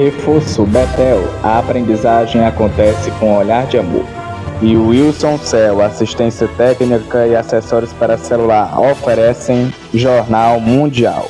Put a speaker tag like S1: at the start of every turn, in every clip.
S1: Reforço Betel, a aprendizagem acontece com olhar de amor. E o Wilson Cell, assistência técnica e acessórios para celular, oferecem Jornal Mundial.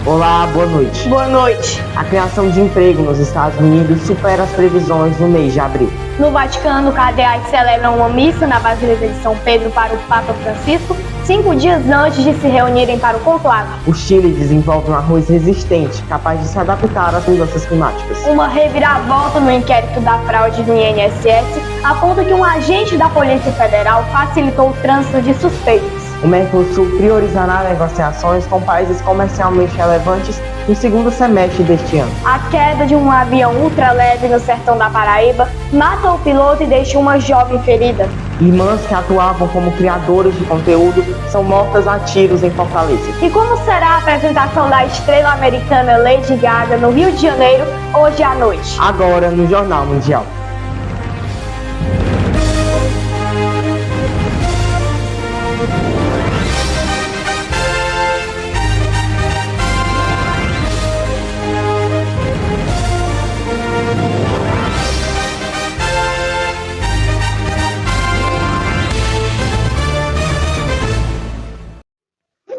S2: Olá, boa noite.
S3: Boa noite.
S2: A criação de emprego nos Estados Unidos supera as previsões no mês de abril.
S3: No Vaticano, cardeais celebram uma missa na Basílica de São Pedro para o Papa Francisco, 5 dias antes de se reunirem para o conclave.
S2: O Chile desenvolve um arroz resistente, capaz de se adaptar às mudanças climáticas.
S3: Uma reviravolta no inquérito da fraude do INSS aponta que um agente da Polícia Federal facilitou o trânsito de suspeitos.
S2: O Mercosul priorizará negociações com países comercialmente relevantes no segundo semestre deste ano.
S3: A queda de um avião ultraleve no sertão da Paraíba mata o piloto e deixa uma jovem ferida.
S2: Irmãs que atuavam como criadoras de conteúdo são mortas a tiros em Fortaleza.
S3: E como será a apresentação da estrela americana Lady Gaga no Rio de Janeiro hoje à noite?
S2: Agora no Jornal Mundial.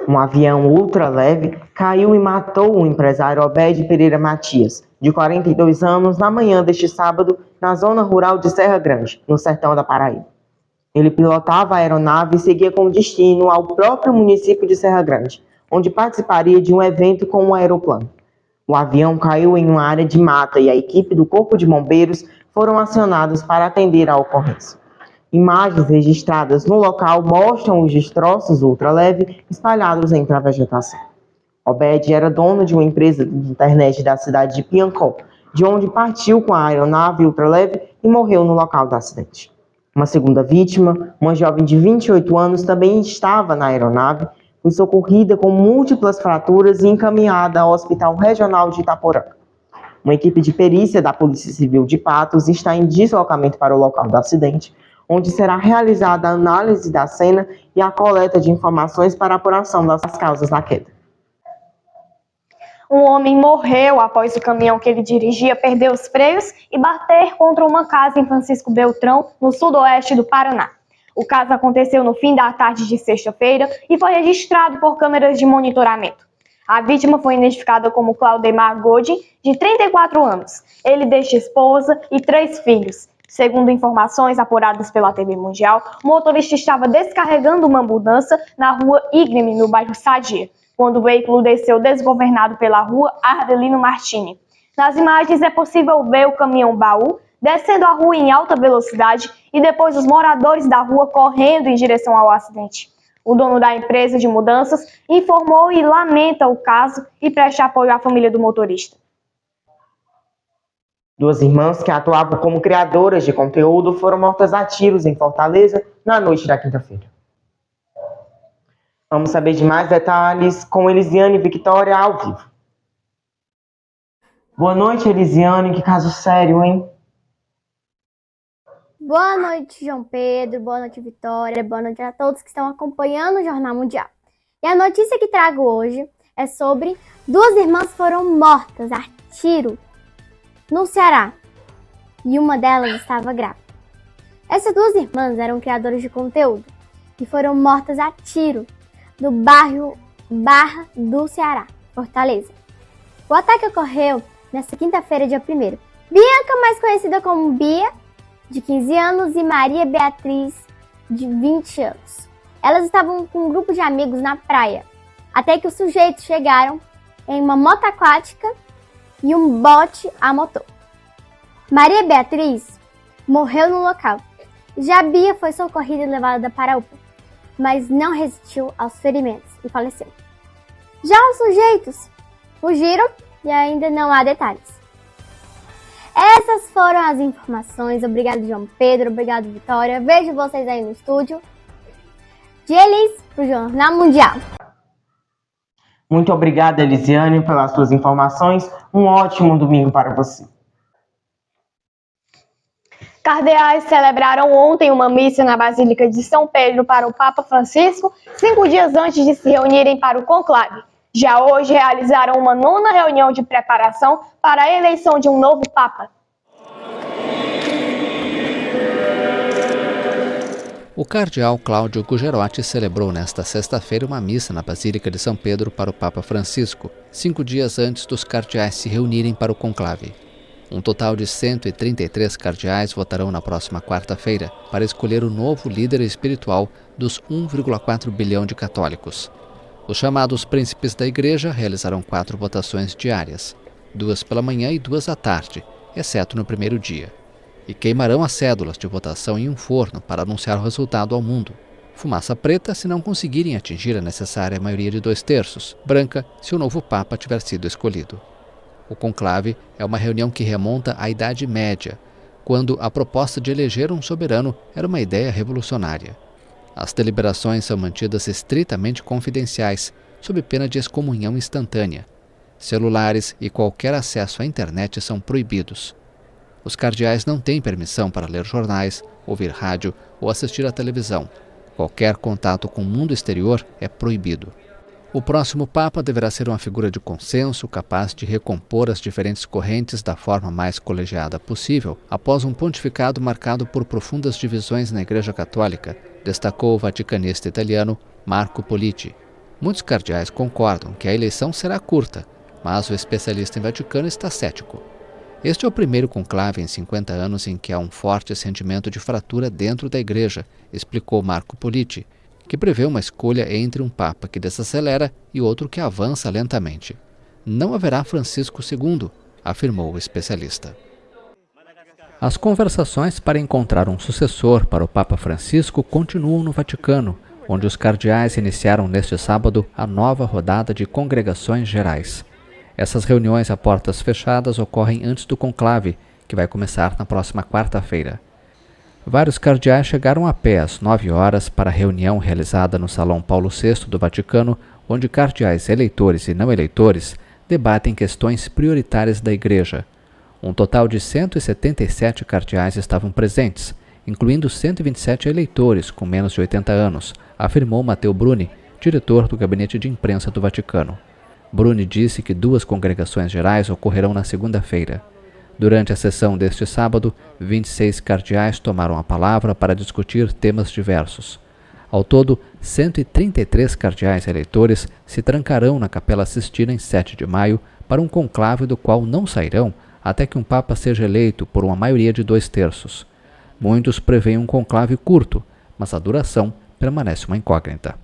S2: Um avião ultraleve caiu e matou o empresário Obed Pereira Matias, de 42 anos, na manhã deste sábado, na zona rural de Serra Grande, no sertão da Paraíba. Ele pilotava a aeronave e seguia com destino ao próprio município de Serra Grande, onde participaria de um evento com um aeroplano. O avião caiu em uma área de mata e a equipe do Corpo de Bombeiros foram acionados para atender à ocorrência. Imagens registradas no local mostram os destroços ultraleve espalhados entre a vegetação. Obed era dono de uma empresa de internet da cidade de Piancó, de onde partiu com a aeronave ultraleve e morreu no local do acidente. Uma segunda vítima, uma jovem de 28 anos, também estava na aeronave, foi socorrida com múltiplas fraturas e encaminhada ao Hospital Regional de Itaporanga. Uma equipe de perícia da Polícia Civil de Patos está em deslocamento para o local do acidente, onde será realizada a análise da cena e a coleta de informações para a apuração das causas da queda.
S3: Um homem morreu após o caminhão que ele dirigia perder os freios e bater contra uma casa em Francisco Beltrão, no sudoeste do Paraná. O caso aconteceu no fim da tarde de sexta-feira e foi registrado por câmeras de monitoramento. A vítima foi identificada como Claudemar Godin, de 34 anos. Ele deixa esposa e 3 filhos. Segundo informações apuradas pela TV Mundial, o motorista estava descarregando uma mudança na rua Igreme, no bairro Sadia, quando o veículo desceu desgovernado pela rua Ardelino Martini. Nas imagens é possível ver o caminhão-baú descendo a rua em alta velocidade e depois os moradores da rua correndo em direção ao acidente. O dono da empresa de mudanças informou e lamenta o caso e presta apoio à família do motorista.
S2: 2 irmãs que atuavam como criadoras de conteúdo foram mortas a tiros em Fortaleza na noite da quinta-feira. Vamos saber de mais detalhes com Elisiane Victória ao vivo. Boa noite, Elisiane. Que caso sério, hein?
S4: Boa noite, João Pedro. Boa noite, Vitória. Boa noite a todos que estão acompanhando o Jornal Mundial. E a notícia que trago hoje é sobre 2 irmãs foram mortas a tiro no Ceará, e uma delas estava grávida. Essas 2 irmãs eram criadoras de conteúdo e foram mortas a tiro no bairro Barra do Ceará, Fortaleza. O ataque ocorreu nesta quinta-feira, dia 1º. Bianca, mais conhecida como Bia, de 15 anos, e Maria Beatriz, de 20 anos. Elas estavam com um grupo de amigos na praia, até que os sujeitos chegaram em uma moto aquática e um bote a motor. Maria Beatriz morreu no local. Já Bia foi socorrida e levada para a UPA, mas não resistiu aos ferimentos e faleceu. Já os sujeitos fugiram e ainda não há detalhes. Essas foram as informações. Obrigado, João Pedro. Obrigado, Vitória. Vejo vocês aí no estúdio. De Elis, para o Jornal Mundial.
S2: Muito obrigada, Elisiane, pelas suas informações. Um ótimo domingo para você.
S3: Cardeais celebraram ontem uma missa na Basílica de São Pedro para o Papa Francisco, 5 dias antes de se reunirem para o conclave. Já hoje realizaram uma 9ª reunião de preparação para a eleição de um novo Papa.
S5: O cardeal Cláudio Gugerotti celebrou nesta sexta-feira uma missa na Basílica de São Pedro para o Papa Francisco, 5 dias antes dos cardeais se reunirem para o conclave. Um total de 133 cardeais votarão na próxima quarta-feira para escolher o novo líder espiritual dos 1,4 bilhão de católicos. Os chamados príncipes da Igreja realizarão 4 votações diárias, 2 pela manhã e 2 à tarde, exceto no primeiro dia. E queimarão as cédulas de votação em um forno para anunciar o resultado ao mundo. Fumaça preta se não conseguirem atingir a necessária maioria de 2/3, branca se o novo Papa tiver sido escolhido. O conclave é uma reunião que remonta à Idade Média, quando a proposta de eleger um soberano era uma ideia revolucionária. As deliberações são mantidas estritamente confidenciais, sob pena de excomunhão instantânea. Celulares e qualquer acesso à internet são proibidos. Os cardeais não têm permissão para ler jornais, ouvir rádio ou assistir à televisão. Qualquer contato com o mundo exterior é proibido. O próximo Papa deverá ser uma figura de consenso, capaz de recompor as diferentes correntes da forma mais colegiada possível, após um pontificado marcado por profundas divisões na Igreja Católica, destacou o vaticanista italiano Marco Politi. Muitos cardeais concordam que a eleição será curta, mas o especialista em Vaticano está cético. Este é o primeiro conclave em 50 anos em que há um forte sentimento de fratura dentro da Igreja, explicou Marco Politi, que prevê uma escolha entre um Papa que desacelera e outro que avança lentamente. Não haverá Francisco II, afirmou o especialista. As conversações para encontrar um sucessor para o Papa Francisco continuam no Vaticano, onde os cardeais iniciaram neste sábado a nova rodada de congregações gerais. Essas reuniões a portas fechadas ocorrem antes do conclave, que vai começar na próxima quarta-feira. Vários cardeais chegaram a pé às 9 horas para a reunião realizada no Salão Paulo VI do Vaticano, onde cardeais eleitores e não eleitores debatem questões prioritárias da Igreja. Um total de 177 cardeais estavam presentes, incluindo 127 eleitores com menos de 80 anos, afirmou Matteo Bruni, diretor do Gabinete de Imprensa do Vaticano. Bruni disse que 2 congregações gerais ocorrerão na segunda-feira. Durante a sessão deste sábado, 26 cardeais tomaram a palavra para discutir temas diversos. Ao todo, 133 cardeais eleitores se trancarão na Capela Sistina em 7 de maio para um conclave do qual não sairão até que um Papa seja eleito por uma maioria de 2/3. Muitos preveem um conclave curto, mas a duração permanece uma incógnita.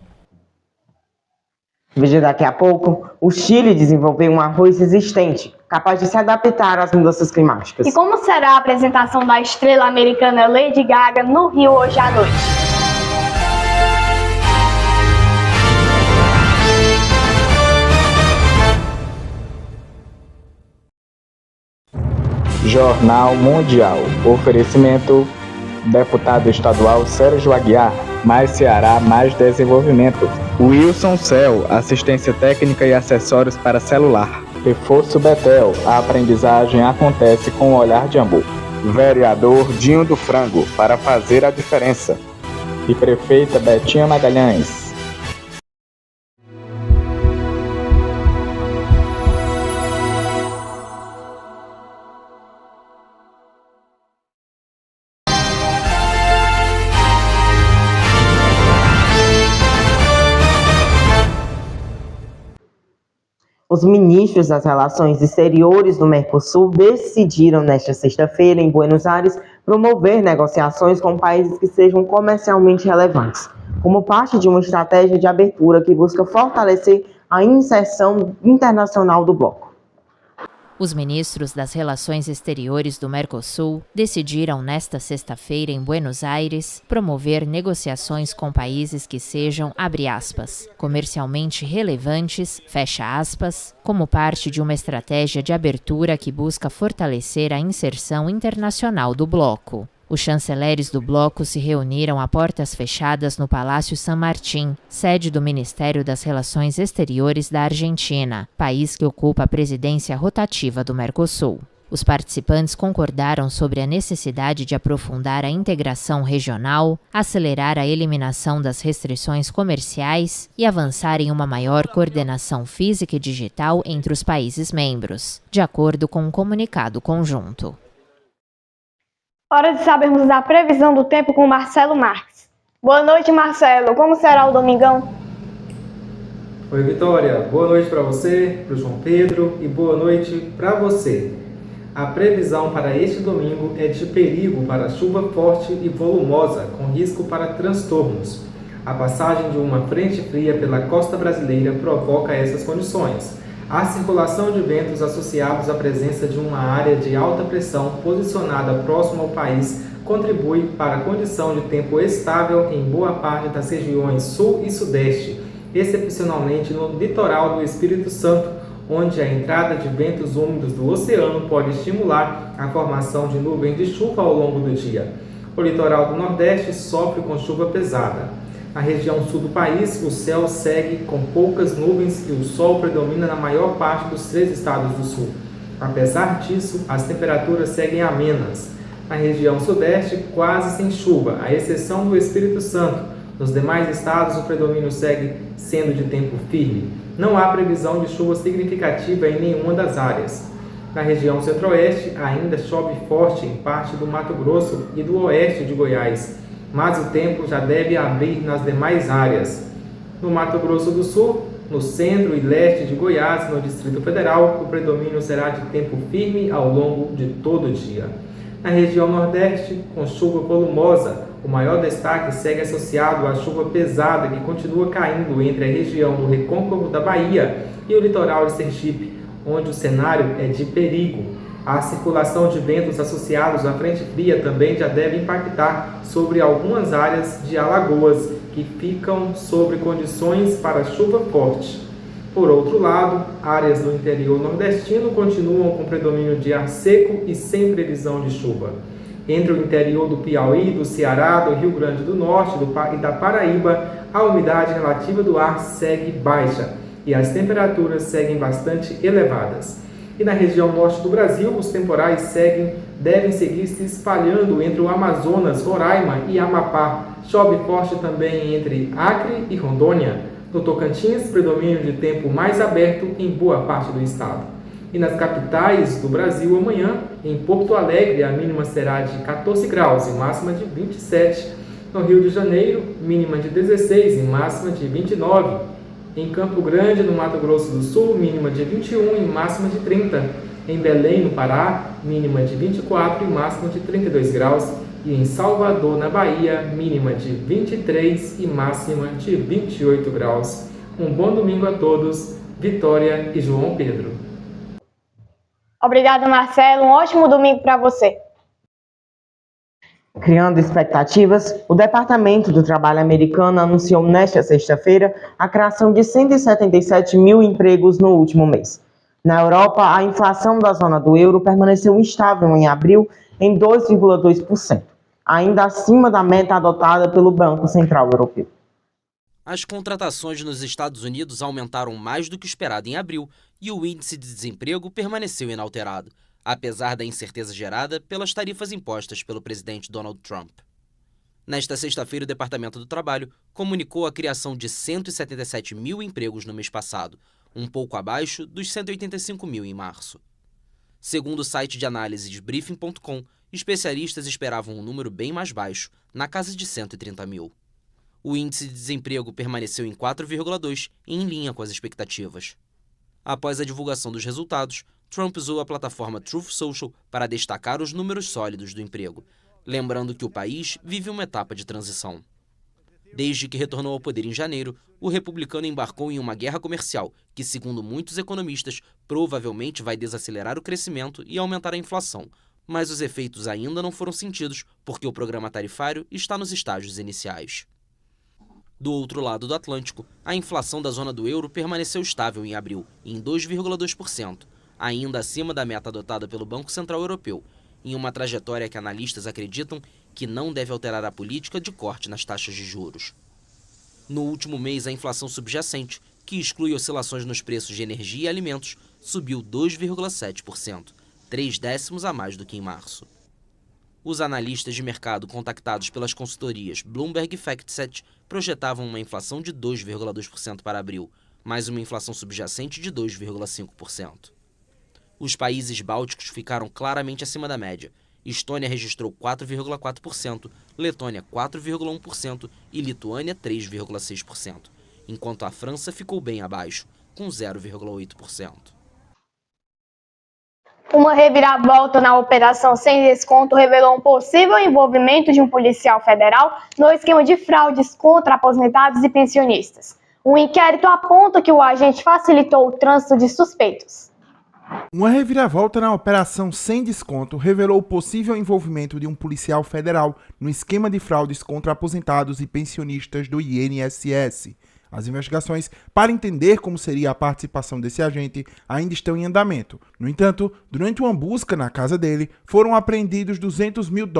S2: Veja daqui a pouco, o Chile desenvolveu um arroz resistente, capaz de se adaptar às mudanças climáticas.
S3: E como será a apresentação da estrela americana Lady Gaga no Rio hoje à noite?
S1: Jornal Mundial. Oferecimento: deputado estadual Sérgio Aguiar. Mais Ceará, mais desenvolvimento. Wilson Cell, assistência técnica e acessórios para celular. Reforço Betel, a aprendizagem acontece com o olhar de amor. Vereador Dinho do Frango, para fazer a diferença. E prefeita Betinha Magalhães.
S2: Os ministros das Relações Exteriores do Mercosul decidiram nesta sexta-feira, em Buenos Aires, promover negociações com países que sejam comercialmente relevantes, como parte de uma estratégia de abertura que busca fortalecer a inserção internacional do bloco.
S6: Os ministros das Relações Exteriores do Mercosul decidiram nesta sexta-feira em Buenos Aires promover negociações com países que sejam, abre aspas, comercialmente relevantes, fecha aspas, como parte de uma estratégia de abertura que busca fortalecer a inserção internacional do bloco. Os chanceleres do bloco se reuniram a portas fechadas no Palácio San Martín, sede do Ministério das Relações Exteriores da Argentina, país que ocupa a presidência rotativa do Mercosul. Os participantes concordaram sobre a necessidade de aprofundar a integração regional, acelerar a eliminação das restrições comerciais e avançar em uma maior coordenação física e digital entre os países membros, de acordo com um comunicado conjunto.
S3: Hora de sabermos da previsão do tempo com Marcelo Marques. Boa noite, Marcelo. Como será o domingão?
S7: Oi, Vitória. Boa noite para você, para o João Pedro e boa noite para você. A previsão para este domingo é de perigo para chuva forte e volumosa, com risco para transtornos. A passagem de uma frente fria pela costa brasileira provoca essas condições. A circulação de ventos associados à presença de uma área de alta pressão posicionada próximo ao país contribui para a condição de tempo estável em boa parte das regiões sul e sudeste, excepcionalmente no litoral do Espírito Santo, onde a entrada de ventos úmidos do oceano pode estimular a formação de nuvens de chuva ao longo do dia. O litoral do Nordeste sofre com chuva pesada. Na região sul do país, o céu segue com poucas nuvens e o sol predomina na maior parte dos 3 estados do sul. Apesar disso, as temperaturas seguem amenas. Na região sudeste, quase sem chuva, à exceção do Espírito Santo. Nos demais estados, o predomínio segue sendo de tempo firme. Não há previsão de chuva significativa em nenhuma das áreas. Na região centro-oeste, ainda chove forte em parte do Mato Grosso e do oeste de Goiás, mas o tempo já deve abrir nas demais áreas. No Mato Grosso do Sul, no centro e leste de Goiás e no Distrito Federal, o predomínio será de tempo firme ao longo de todo o dia. Na região nordeste, com chuva volumosa, o maior destaque segue associado à chuva pesada que continua caindo entre a região do Recôncavo da Bahia e o litoral de Sergipe, onde o cenário é de perigo. A circulação de ventos associados à frente fria também já deve impactar sobre algumas áreas de Alagoas, que ficam sob condições para chuva forte. Por outro lado, áreas do interior nordestino continuam com predomínio de ar seco e sem previsão de chuva. Entre o interior do Piauí, do Ceará, do Rio Grande do Norte e da Paraíba, a umidade relativa do ar segue baixa e as temperaturas seguem bastante elevadas. E na região norte do Brasil, os temporais devem seguir se espalhando entre o Amazonas, Roraima e Amapá. Chove forte também entre Acre e Rondônia. No Tocantins, predomínio de tempo mais aberto em boa parte do estado. E nas capitais do Brasil, amanhã, em Porto Alegre, a mínima será de 14 graus e máxima de 27. No Rio de Janeiro, mínima de 16 e máxima de 29. Em Campo Grande, no Mato Grosso do Sul, mínima de 21 e máxima de 30. Em Belém, no Pará, mínima de 24 e máxima de 32 graus. E em Salvador, na Bahia, mínima de 23 e máxima de 28 graus. Um bom domingo a todos. Vitória e João Pedro.
S3: Obrigada, Marcelo. Um ótimo domingo para você.
S2: Criando expectativas, o Departamento do Trabalho americano anunciou nesta sexta-feira a criação de 177 mil empregos no último mês. Na Europa, a inflação da zona do euro permaneceu instável em abril em 2,2%, ainda acima da meta adotada pelo Banco Central Europeu.
S8: As contratações nos Estados Unidos aumentaram mais do que esperado em abril e o índice de desemprego permaneceu inalterado, apesar da incerteza gerada pelas tarifas impostas pelo presidente Donald Trump. Nesta sexta-feira, o Departamento do Trabalho comunicou a criação de 177 mil empregos no mês passado, um pouco abaixo dos 185 mil em março. Segundo o site de análises Briefing.com, especialistas esperavam um número bem mais baixo, na casa de 130 mil. O índice de desemprego permaneceu em 4,2, em linha com as expectativas. Após a divulgação dos resultados, Trump usou a plataforma Truth Social para destacar os números sólidos do emprego, lembrando que o país vive uma etapa de transição. Desde que retornou ao poder em janeiro, o republicano embarcou em uma guerra comercial que, segundo muitos economistas, provavelmente vai desacelerar o crescimento e aumentar a inflação, mas os efeitos ainda não foram sentidos porque o programa tarifário está nos estágios iniciais. Do outro lado do Atlântico, a inflação da zona do euro permaneceu estável em abril, em 2,2%, ainda acima da meta adotada pelo Banco Central Europeu, em uma trajetória que analistas acreditam que não deve alterar a política de corte nas taxas de juros. No último mês, a inflação subjacente, que exclui oscilações nos preços de energia e alimentos, subiu 2,7%, 0,3 a mais do que em março. Os analistas de mercado contactados pelas consultorias Bloomberg e FactSet projetavam uma inflação de 2,2% para abril, mais uma inflação subjacente de 2,5%. Os países bálticos ficaram claramente acima da média. Estônia registrou 4,4%, Letônia 4,1% e Lituânia 3,6%, enquanto a França ficou bem abaixo, com 0,8%.
S3: Uma reviravolta na operação sem desconto revelou um possível envolvimento de um policial federal no esquema de fraudes contra aposentados e pensionistas. Um inquérito aponta que o agente facilitou o trânsito de suspeitos.
S9: Uma reviravolta na operação sem desconto revelou o possível envolvimento de um policial federal no esquema de fraudes contra aposentados e pensionistas do INSS. As investigações para entender como seria a participação desse agente ainda estão em andamento. No entanto, durante uma busca na casa dele, foram apreendidos $200 mil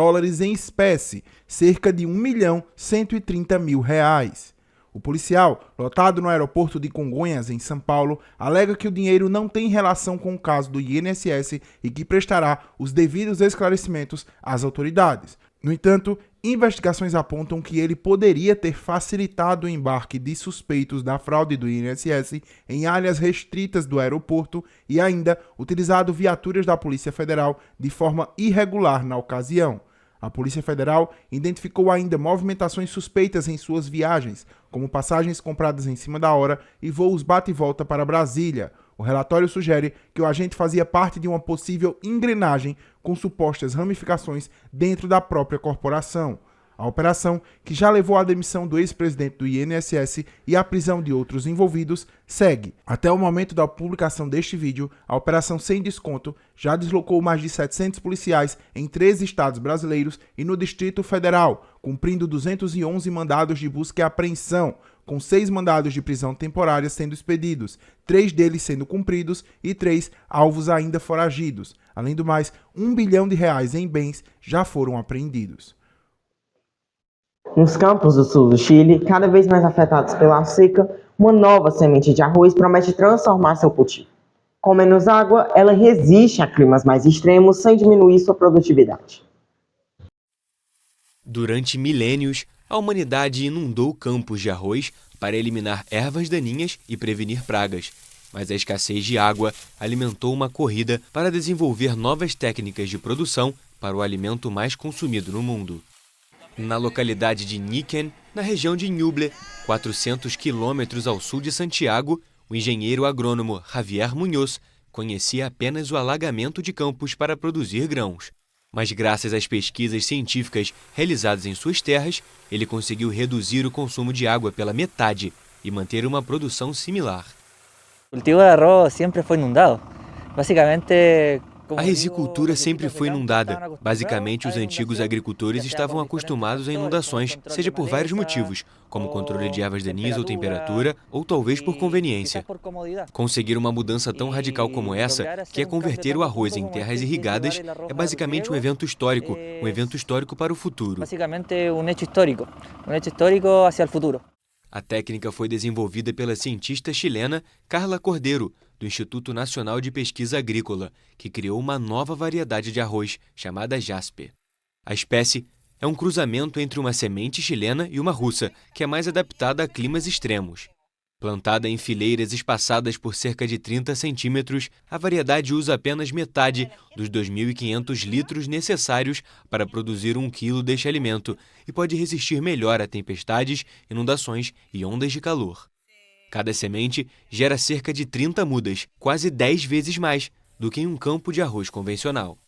S9: em espécie, cerca de R$1.130.000. O policial, lotado no aeroporto de Congonhas, em São Paulo, alega que o dinheiro não tem relação com o caso do INSS e que prestará os devidos esclarecimentos às autoridades. No entanto, investigações apontam que ele poderia ter facilitado o embarque de suspeitos da fraude do INSS em áreas restritas do aeroporto e ainda utilizado viaturas da Polícia Federal de forma irregular na ocasião. A Polícia Federal identificou ainda movimentações suspeitas em suas viagens, como passagens compradas em cima da hora e voos bate e volta para Brasília. O relatório sugere que o agente fazia parte de uma possível engrenagem com supostas ramificações dentro da própria corporação. A operação, que já levou à demissão do ex-presidente do INSS e à prisão de outros envolvidos, segue. Até o momento da publicação deste vídeo, a operação sem desconto já deslocou mais de 700 policiais em 13 estados brasileiros e no Distrito Federal, cumprindo 211 mandados de busca e apreensão, com 6 mandados de prisão temporária sendo expedidos, 3 deles sendo cumpridos e 3 alvos ainda foragidos. Além do mais, R$1 bilhão em bens já foram apreendidos.
S2: Nos campos do sul do Chile, cada vez mais afetados pela seca, uma nova semente de arroz promete transformar seu cultivo. Com menos água, ela resiste a climas mais extremos sem diminuir sua produtividade.
S10: Durante milênios, a humanidade inundou campos de arroz para eliminar ervas daninhas e prevenir pragas. Mas a escassez de água alimentou uma corrida para desenvolver novas técnicas de produção para o alimento mais consumido no mundo. Na localidade de Niquén, na região de Ñuble, 400 quilômetros ao sul de Santiago, o engenheiro agrônomo Javier Muñoz conhecia apenas o alagamento de campos para produzir grãos. Mas graças às pesquisas científicas realizadas em suas terras, ele conseguiu reduzir o consumo de água pela metade e manter uma produção similar.
S11: O cultivo de arroz sempre foi inundado. Basicamente,
S10: a risicultura sempre foi inundada. Basicamente, os antigos agricultores estavam acostumados a inundações, seja por vários motivos, como controle de ervas daninhas ou temperatura, ou talvez por conveniência. Conseguir uma mudança tão radical como essa, que é converter o arroz em terras irrigadas, é basicamente um evento histórico para o futuro.
S11: Basicamente, um hecho histórico hacia o futuro.
S10: A técnica foi desenvolvida pela cientista chilena Carla Cordeiro, do Instituto Nacional de Pesquisa Agrícola, que criou uma nova variedade de arroz, chamada Jasper. A espécie é um cruzamento entre uma semente chilena e uma russa, que é mais adaptada a climas extremos. Plantada em fileiras espaçadas por cerca de 30 centímetros, a variedade usa apenas metade dos 2.500 litros necessários para produzir 1 quilo deste alimento e pode resistir melhor a tempestades, inundações e ondas de calor. Cada semente gera cerca de 30 mudas, quase 10 vezes mais do que em um campo de arroz convencional.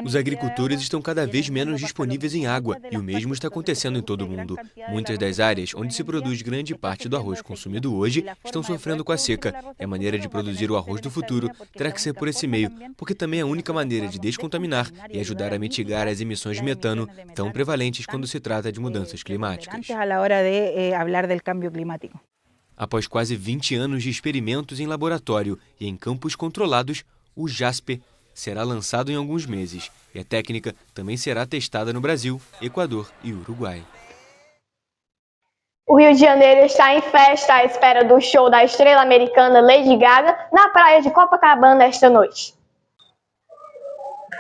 S10: Os agricultores estão cada vez menos disponíveis em água, e o mesmo está acontecendo em todo o mundo. Muitas das áreas onde se produz grande parte do arroz consumido hoje estão sofrendo com a seca. E a maneira de produzir o arroz do futuro terá que ser por esse meio, porque também é a única maneira de descontaminar e ajudar a mitigar as emissões de metano tão prevalentes quando se trata de mudanças climáticas. Após quase 20 anos de experimentos em laboratório e em campos controlados, o Jasper será lançado em alguns meses e a técnica também será testada no Brasil, Equador e Uruguai.
S3: O Rio de Janeiro está em festa à espera do show da estrela americana Lady Gaga na praia de Copacabana esta noite.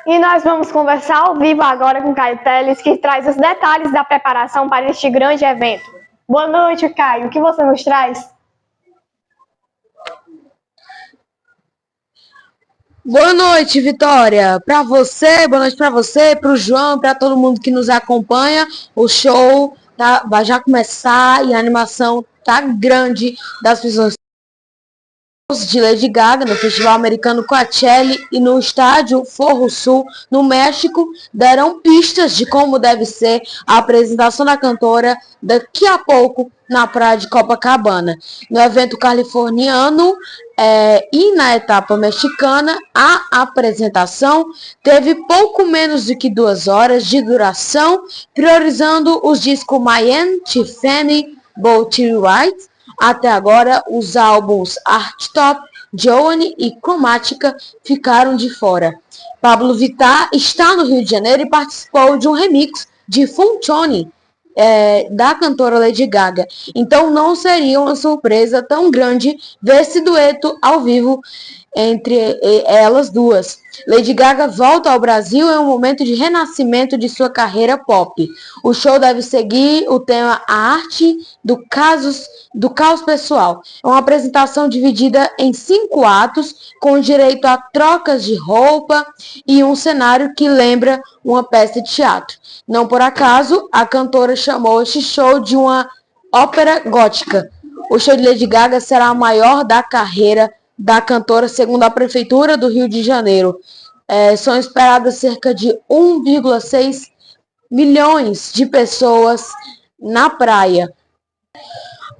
S3: E nós vamos conversar ao vivo agora com Caio Teles, que traz os detalhes da preparação para este grande evento. Boa noite, Caio. O que você nos traz?
S12: Boa noite, Vitória. Para você, boa noite para você, para o João, para todo mundo que nos acompanha. O show vai já começar e a animação tá grande das pessoas de Lady Gaga no Festival Americano Coachella e no estádio Forro Sul, no México, deram pistas de como deve ser a apresentação da cantora daqui a pouco na praia de Copacabana. No evento californiano e na etapa mexicana, a apresentação teve pouco menos do que 2 horas de duração, priorizando os discos Mayan, Tiffany, Boat Ride. Até agora, os álbuns Art Top, Joanne e Chromatica ficaram de fora. Pablo Vittar está no Rio de Janeiro e participou de um remix de Funchone, da cantora Lady Gaga. Então não seria uma surpresa tão grande ver esse dueto ao vivo entre elas duas. Lady Gaga volta ao Brasil em um momento de renascimento de sua carreira pop. O show deve seguir o tema A Arte do Caos Pessoal. É uma apresentação dividida em 5 atos, com direito a trocas de roupa e um cenário que lembra uma peça de teatro. Não por acaso, a cantora chamou este show de uma ópera gótica. O show de Lady Gaga será o maior da carreira da cantora, segundo a Prefeitura do Rio de Janeiro. São esperadas cerca de 1,6 milhões de pessoas na praia.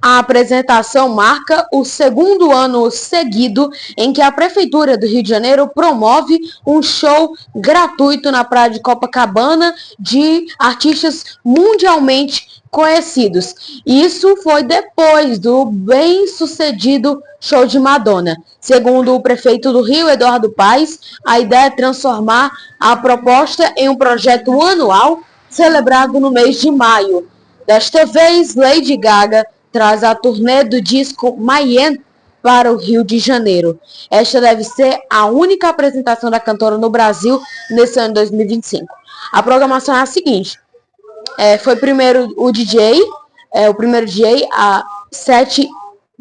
S12: A apresentação marca o 2º ano seguido em que a Prefeitura do Rio de Janeiro promove um show gratuito na praia de Copacabana de artistas mundialmente conhecidos. Isso foi depois do bem-sucedido show de Madonna. Segundo o prefeito do Rio, Eduardo Paes, a ideia é transformar a proposta em um projeto anual celebrado no mês de maio. Desta vez, Lady Gaga traz a turnê do disco Mayan para o Rio de Janeiro. Esta deve ser a única apresentação da cantora no Brasil nesse ano de 2025. A programação é a seguinte: foi primeiro o primeiro DJ a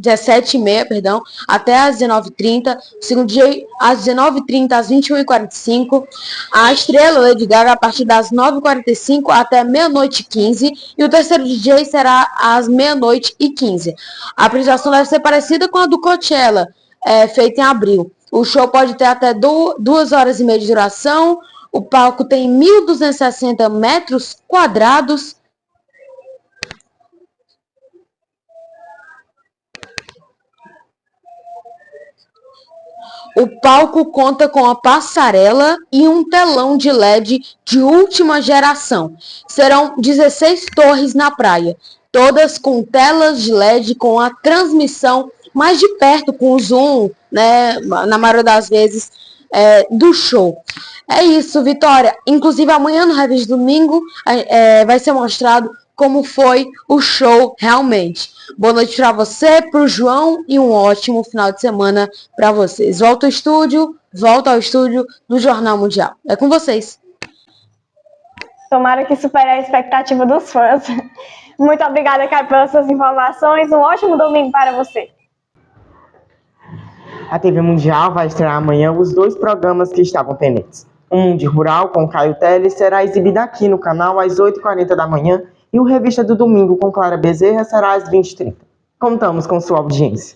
S12: 17h30, até às 19h30, o segundo DJ às 19h30, às 21h45, a estrela Lady Gaga a partir das 9h45 até meia-noite e 15, e o terceiro DJ será às meia-noite e 15. A apresentação deve ser parecida com a do Coachella, feita em abril. O show pode ter até 2 horas e meia de duração. O palco tem 1.260 metros quadrados. O palco conta com a passarela e um telão de LED de última geração. Serão 16 torres na praia, todas com telas de LED com a transmissão mais de perto, com o zoom, né, na maioria das vezes, do show. É isso, Vitória. Inclusive, amanhã no Revista Domingo vai ser mostrado como foi o show realmente. Boa noite para você, para o João, e um ótimo final de semana para vocês. Volta ao estúdio do Jornal Mundial. É com vocês.
S3: Tomara que supere a expectativa dos fãs. Muito obrigada, Caio, pelas suas informações. Um ótimo domingo para você.
S2: A TV Mundial vai estrear amanhã os 2 programas que estavam pendentes. O Mundo Rural, com Caio Teles, será exibido aqui no canal às 8h40 da manhã, e o Revista do Domingo com Clara Bezerra será às 20h30. Contamos com sua audiência.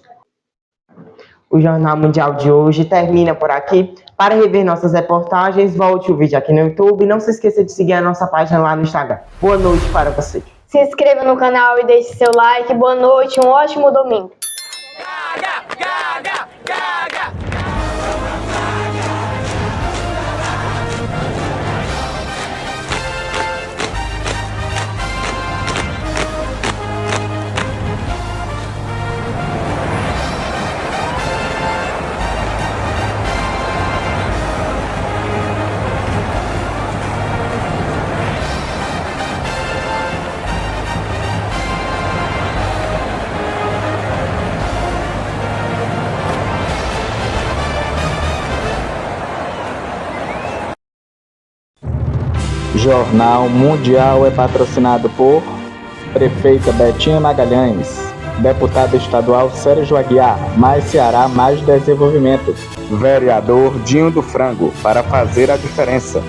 S2: O Jornal Mundial de hoje termina por aqui. Para rever nossas reportagens, volte o vídeo aqui no YouTube e não se esqueça de seguir a nossa página lá no Instagram. Boa noite para você.
S3: Se inscreva no canal e deixe seu like. Boa noite, um ótimo domingo.
S1: Jornal Mundial é patrocinado por Prefeita Betinha Magalhães, Deputado Estadual Sérgio Aguiar, Mais Ceará, Mais Desenvolvimento, Vereador Dinho do Frango, para fazer a diferença.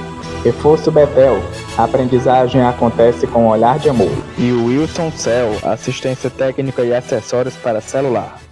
S1: Reforço Betel, a aprendizagem acontece com um olhar de amor. E o Wilson Cell, assistência técnica e acessórios para celular.